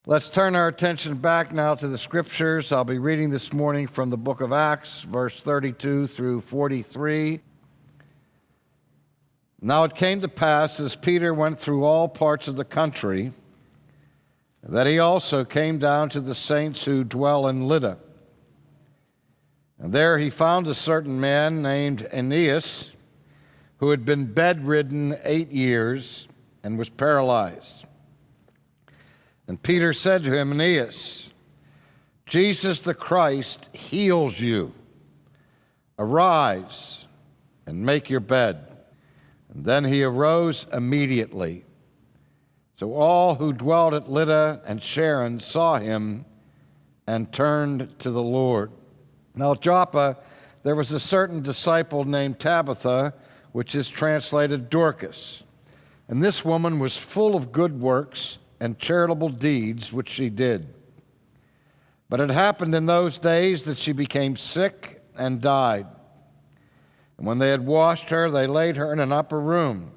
Let's turn our attention back now to the Scriptures. I'll be reading this morning from the book of Acts, verse 32 through 43. Now it came to pass, as Peter went through all parts of the country, that he also came down to the saints who dwell in Lydda. And there he found a certain man named Aeneas, who had been bedridden 8 years and was paralyzed. And Peter said to him, Aeneas, Jesus the Christ heals you. Arise and make your bed. And then he arose immediately. So all who dwelt at Lydda and Sharon saw him and turned to the Lord. Now at Joppa there was a certain disciple named Tabitha, which is translated Dorcas. And this woman was full of good works and charitable deeds which she did. But it happened in those days that she became sick and died. And when they had washed her, they laid her in an upper room.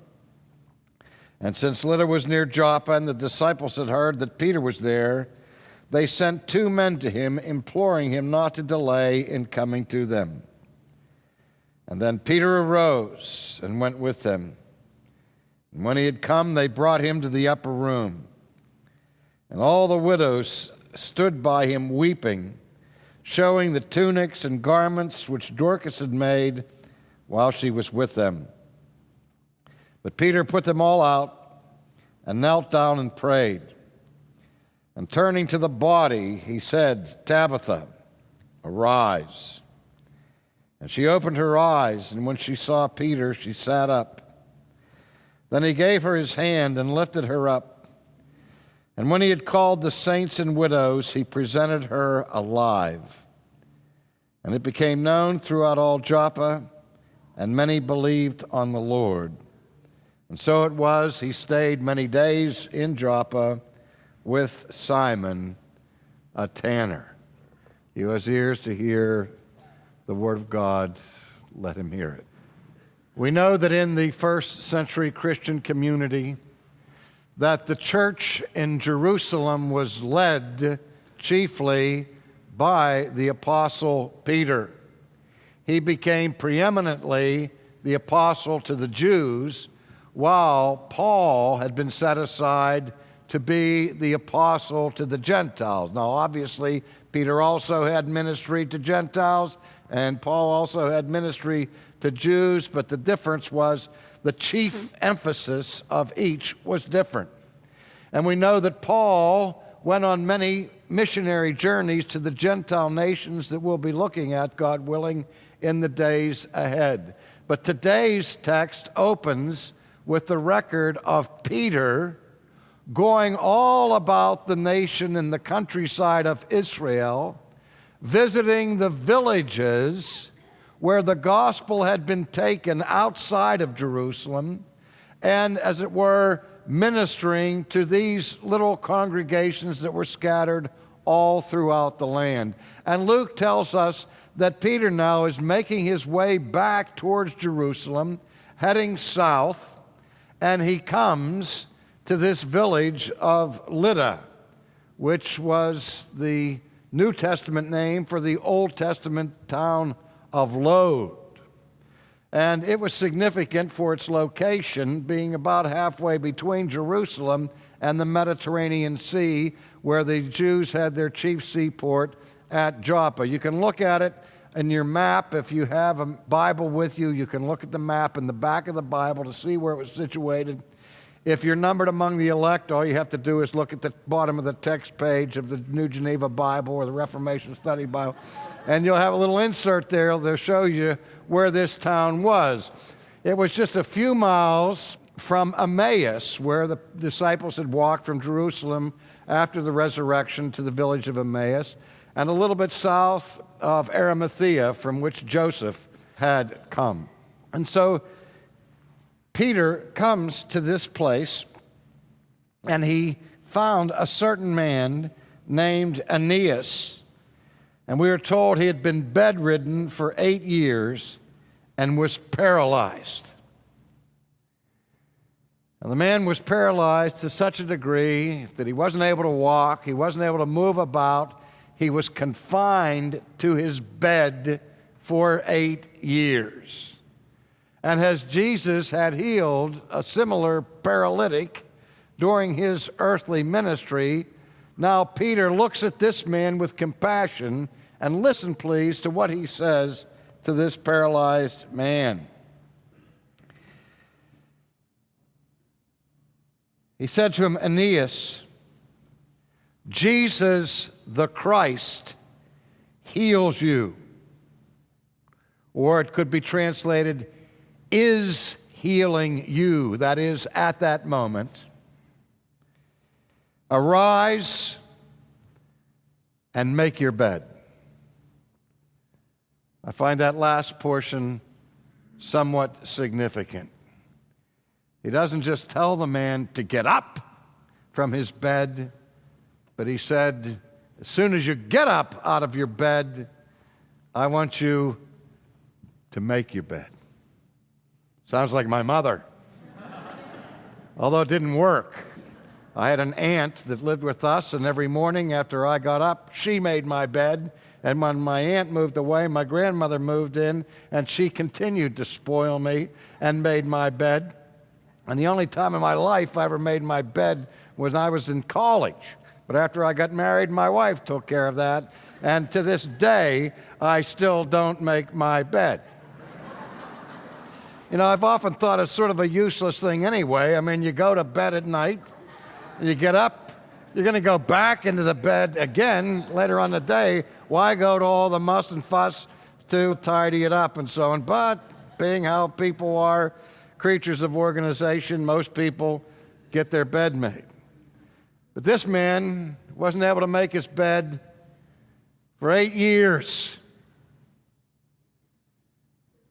And since Lydda was near Joppa, and the disciples had heard that Peter was there, they sent 2 men to him, imploring him not to delay in coming to them. And then Peter arose and went with them. And when he had come, they brought him to the upper room. And all the widows stood by him weeping, showing the tunics and garments which Dorcas had made while she was with them. But Peter put them all out and knelt down and prayed. And turning to the body, he said, Tabitha, arise. And she opened her eyes, and when she saw Peter, she sat up. Then he gave her his hand and lifted her up. And when he had called the saints and widows, he presented her alive. And it became known throughout all Joppa, and many believed on the Lord. And so it was, he stayed many days in Joppa with Simon, a tanner. He who has ears to hear the word of God, let him hear it. We know that in the first century Christian community, that the church in Jerusalem was led chiefly by the Apostle Peter. He became preeminently the apostle to the Jews, while Paul had been set aside to be the apostle to the Gentiles. Now, obviously, Peter also had ministry to Gentiles, and Paul also had ministry to Jews, but the difference was the chief emphasis of each was different. And we know that Paul went on many missionary journeys to the Gentile nations that we'll be looking at, God willing, in the days ahead. But today's text opens with the record of Peter going all about the nation and the countryside of Israel, visiting the villages where the gospel had been taken outside of Jerusalem, and, as it were, ministering to these little congregations that were scattered all throughout the land. And Luke tells us that Peter now is making his way back towards Jerusalem, heading south, and he comes to this village of Lydda, which was the New Testament name for the Old Testament town of Lod. And it was significant for its location, being about halfway between Jerusalem and the Mediterranean Sea, where the Jews had their chief seaport at Joppa. You can look at it in your map. If you have a Bible with you, you can look at the map in the back of the Bible to see where it was situated. If you're numbered among the elect, all you have to do is look at the bottom of the text page of the New Geneva Bible or the Reformation Study Bible, and you'll have a little insert there that'll show you where this town was. It was just a few miles from Emmaus, where the disciples had walked from Jerusalem after the resurrection to the village of Emmaus, and a little bit south of Arimathea, from which Joseph had come. And so Peter comes to this place, and he found a certain man named Aeneas. And we are told he had been bedridden for 8 years and was paralyzed. And the man was paralyzed to such a degree that he wasn't able to walk, he wasn't able to move about. He was confined to his bed for 8 years. And as Jesus had healed a similar paralytic during his earthly ministry, now Peter looks at this man with compassion, and listen, please, to what he says to this paralyzed man. He said to him, Aeneas, Jesus the Christ heals you. Or it could be translated, is healing you. That is, at that moment. Arise and make your bed. I find that last portion somewhat significant. He doesn't just tell the man to get up from his bed, but he said, as soon as you get up out of your bed, I want you to make your bed. Sounds like my mother. Although it didn't work. I had an aunt that lived with us, and every morning after I got up, she made my bed. And when my aunt moved away, my grandmother moved in, and she continued to spoil me and made my bed. And the only time in my life I ever made my bed was when I was in college. But after I got married, my wife took care of that. And to this day, I still don't make my bed. You know, I've often thought it's sort of a useless thing anyway. I mean, you go to bed at night, you get up, you're going to go back into the bed again later on the day. Why go to all the muss and fuss to tidy it up and so on? But being how people are, creatures of organization, most people get their bed made. But this man wasn't able to make his bed for 8 years.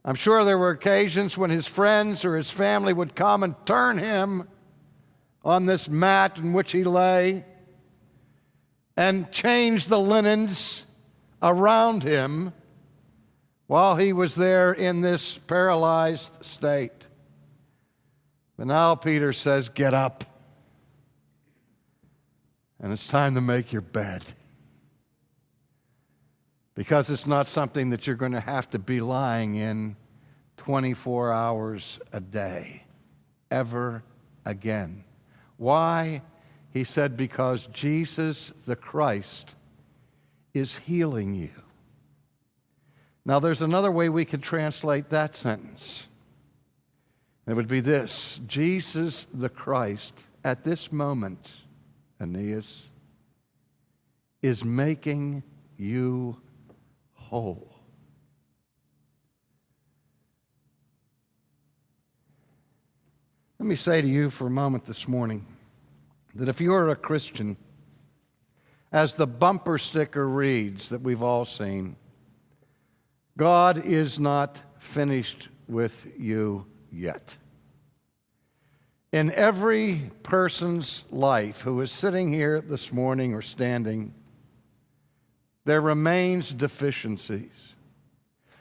I'm sure there were occasions when his friends or his family would come and turn him on this mat in which he lay and change the linens around him while he was there in this paralyzed state. But now Peter says, get up, and it's time to make your bed. Because it's not something that you're going to have to be lying in 24 hours a day, ever again. Why? He said, because Jesus the Christ is healing you. Now, there's another way we could translate that sentence. It would be this: Jesus the Christ, at this moment, Aeneas, is making you whole. Let me say to you for a moment this morning that if you're a Christian, as the bumper sticker reads that we've all seen, God is not finished with you yet. In every person's life who is sitting here this morning or standing, there remains deficiencies.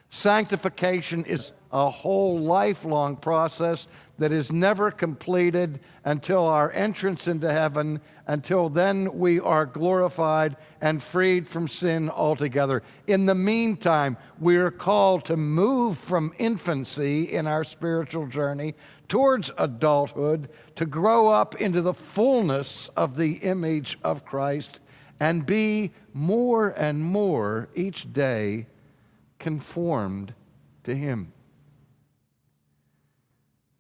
Sanctification is a whole lifelong process that is never completed until our entrance into heaven. Until then, we are glorified and freed from sin altogether. In the meantime, we are called to move from infancy in our spiritual journey towards adulthood, to grow up into the fullness of the image of Christ and be more and more each day conformed to Him.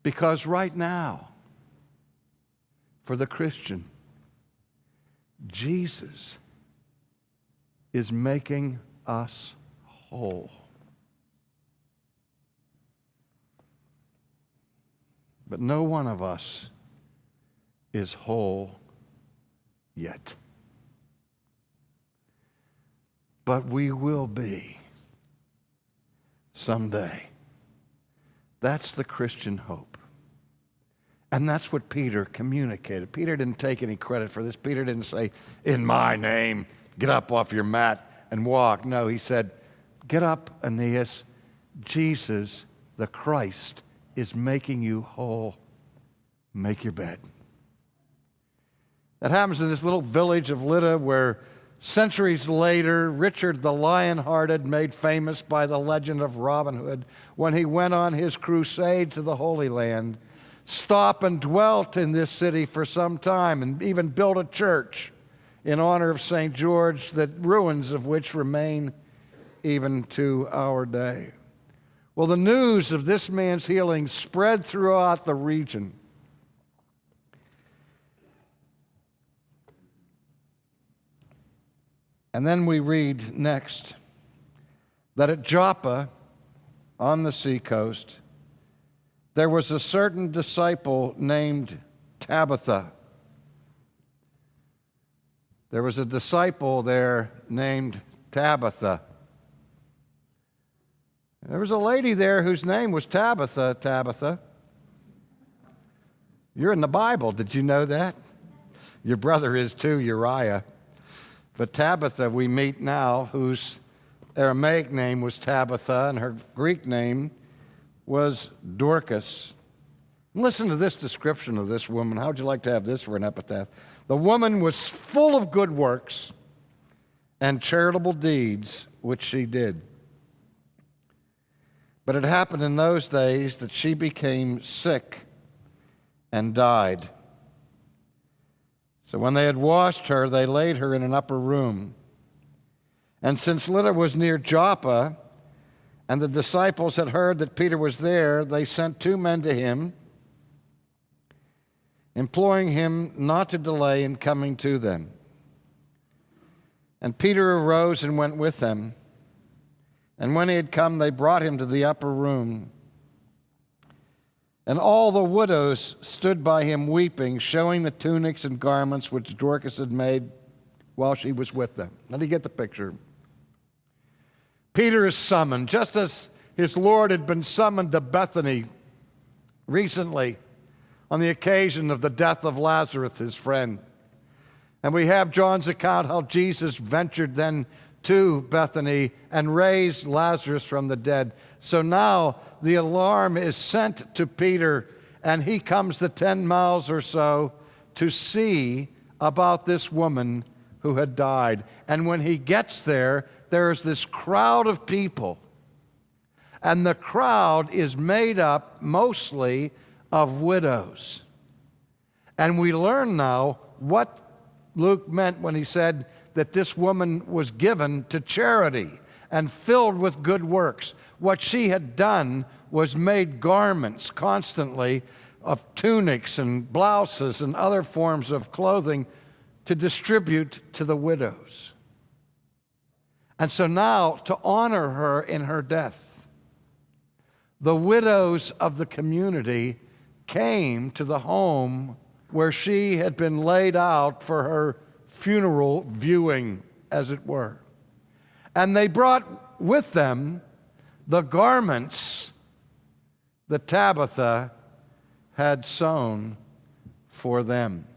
Because right now, for the Christian, Jesus is making us whole. But no one of us is whole yet. But we will be someday. That's the Christian hope. And that's what Peter communicated. Peter didn't take any credit for this. Peter didn't say, in my name, get up off your mat and walk. No, he said, get up, Aeneas. Jesus, the Christ, is making you whole make your bed. That happens in this little village of Lydda where centuries later, Richard the Lion-Hearted, made famous by the legend of Robin Hood, when he went on his crusade to the Holy Land, stopped and dwelt in this city for some time and even built a church in honor of St. George, the ruins of which remain even to our day. Well, the news of this man's healing spread throughout the region. And then we read next that at Joppa, on the seacoast, there was a certain disciple named Tabitha. There was a disciple there named Tabitha. There was a lady there whose name was Tabitha. Tabitha. You're in the Bible. Did you know that? Your brother is too, Uriah. But Tabitha we meet now, whose Aramaic name was Tabitha, and her Greek name was Dorcas. And listen to this description of this woman. How would you like to have this for an epitaph? The woman was full of good works and charitable deeds, which she did. But it happened in those days that she became sick and died. So when they had washed her, they laid her in an upper room. And since Lydda was near Joppa, and the disciples had heard that Peter was there, they sent 2 men to him, imploring him not to delay in coming to them. And Peter arose and went with them. And when he had come, they brought him to the upper room. And all the widows stood by him weeping, showing the tunics and garments which Dorcas had made while she was with them. Now, do you get the picture? Peter is summoned, just as his Lord had been summoned to Bethany recently on the occasion of the death of Lazarus, his friend. And we have John's account how Jesus ventured then to Bethany and raised Lazarus from the dead. So now the alarm is sent to Peter, and he comes the 10 miles or so to see about this woman who had died. And when he gets there, there's this crowd of people. And the crowd is made up mostly of widows. And we learn now what Luke meant when he said that this woman was given to charity and filled with good works. What she had done was made garments constantly of tunics and blouses and other forms of clothing to distribute to the widows. And so now, to honor her in her death, the widows of the community came to the home where she had been laid out for her funeral viewing, as it were. And they brought with them the garments that Tabitha had sewn for them.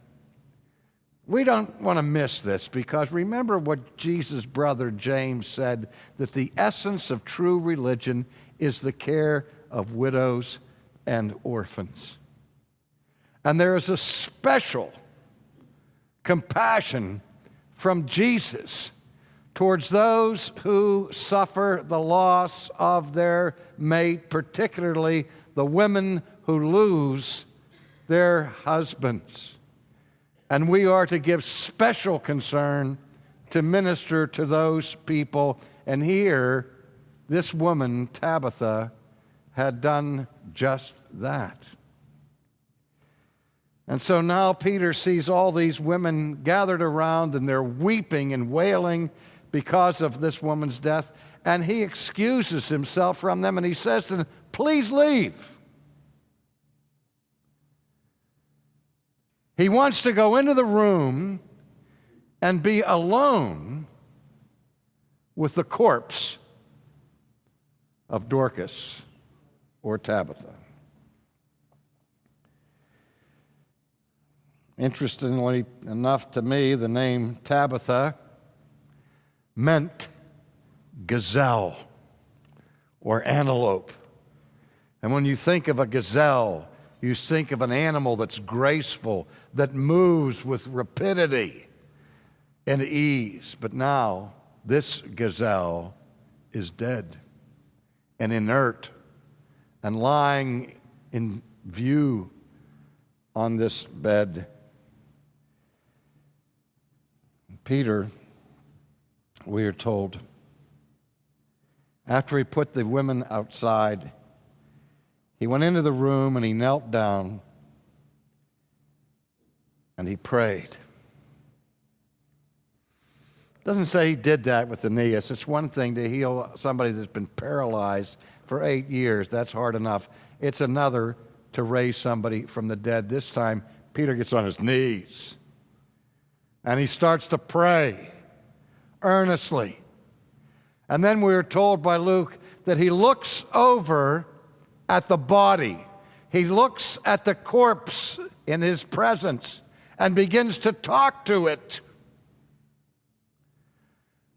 We don't want to miss this, because remember what Jesus' brother James said, that the essence of true religion is the care of widows and orphans. And there is a special compassion from Jesus towards those who suffer the loss of their mate, particularly the women who lose their husbands. And we are to give special concern to minister to those people. And here, this woman, Tabitha, had done just that. And so now Peter sees all these women gathered around, and they're weeping and wailing because of this woman's death. And he excuses himself from them, and he says to them, "Please leave." He wants to go into the room and be alone with the corpse of Dorcas or Tabitha. Interestingly enough to me, the name Tabitha meant gazelle or antelope. And when you think of a gazelle, you think of an animal that's graceful, that moves with rapidity and ease. But now, this gazelle is dead and inert and lying in view on this bed. Peter, we are told, after he put the women outside, he went into the room and he knelt down and he prayed. It doesn't say he did that with Aeneas. It's one thing to heal somebody that's been paralyzed for 8 years. That's hard enough. It's another to raise somebody from the dead. This time, Peter gets on his knees and he starts to pray earnestly. And then we're told by Luke that he looks over at the body. He looks at the corpse in his presence and begins to talk to it.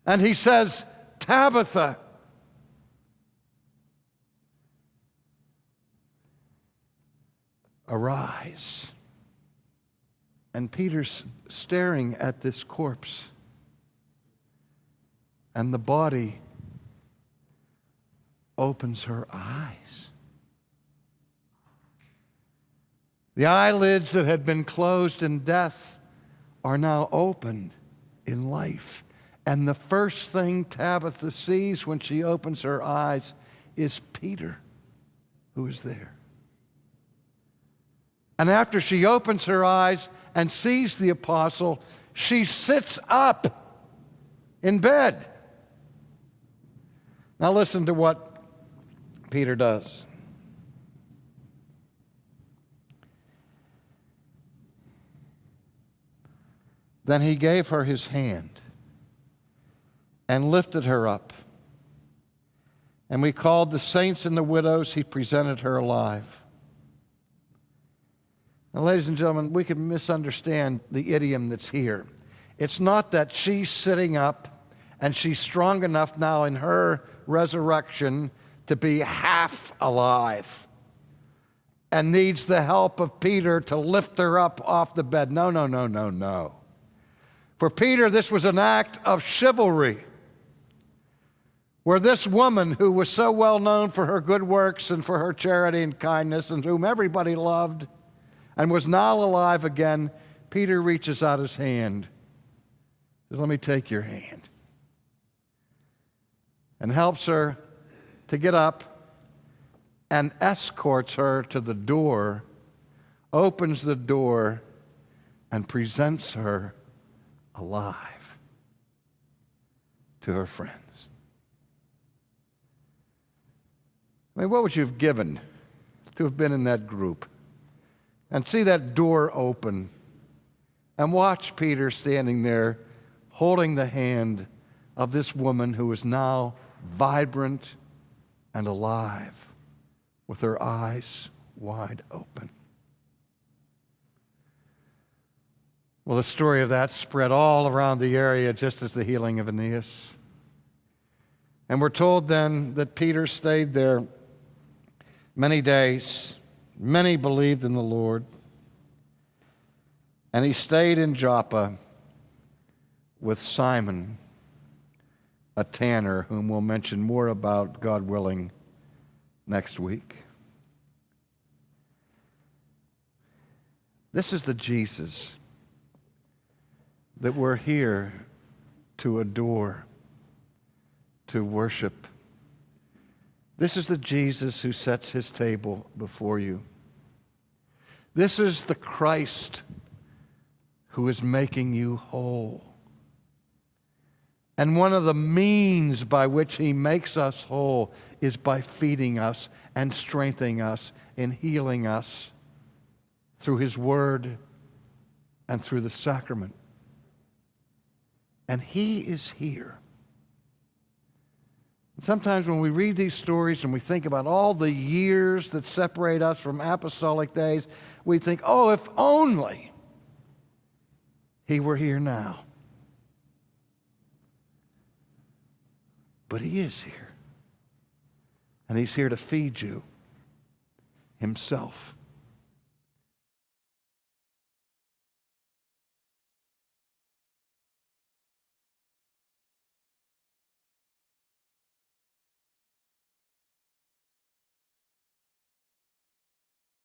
And he says, Tabitha, arise. And Peter's staring at this corpse. And the body opens her eyes. The eyelids that had been closed in death are now opened in life. And the first thing Tabitha sees when she opens her eyes is Peter, who is there. And after she opens her eyes and sees the apostle, she sits up in bed. Now listen to what Peter does. Then he gave her his hand and lifted her up. And we called the saints and the widows. He presented her alive. Now, ladies and gentlemen, we can misunderstand the idiom that's here. It's not that she's sitting up and she's strong enough now in her resurrection to be half alive and needs the help of Peter to lift her up off the bed. No, no, no, no, no. For Peter, this was an act of chivalry, where this woman, who was so well known for her good works and for her charity and kindness, and whom everybody loved, and was now alive again, Peter reaches out his hand. Says, let me take your hand. And helps her to get up and escorts her to the door, opens the door, and presents her alive to her friends. I mean, what would you have given to have been in that group and see that door open and watch Peter standing there holding the hand of this woman who is now vibrant and alive with her eyes wide open? Well, the story of that spread all around the area, just as the healing of Aeneas. And we're told then that Peter stayed there many days. Many believed in the Lord. And he stayed in Joppa with Simon, a tanner, whom we'll mention more about, God willing, next week. This is the Jesus that we're here to adore, to worship. This is the Jesus who sets his table before you. This is the Christ who is making you whole. And one of the means by which he makes us whole is by feeding us and strengthening us and healing us through his word and through the sacrament. And he is here. And sometimes when we read these stories and we think about all the years that separate us from apostolic days, we think, oh, if only he were here now. But he is here. And he's here to feed you himself.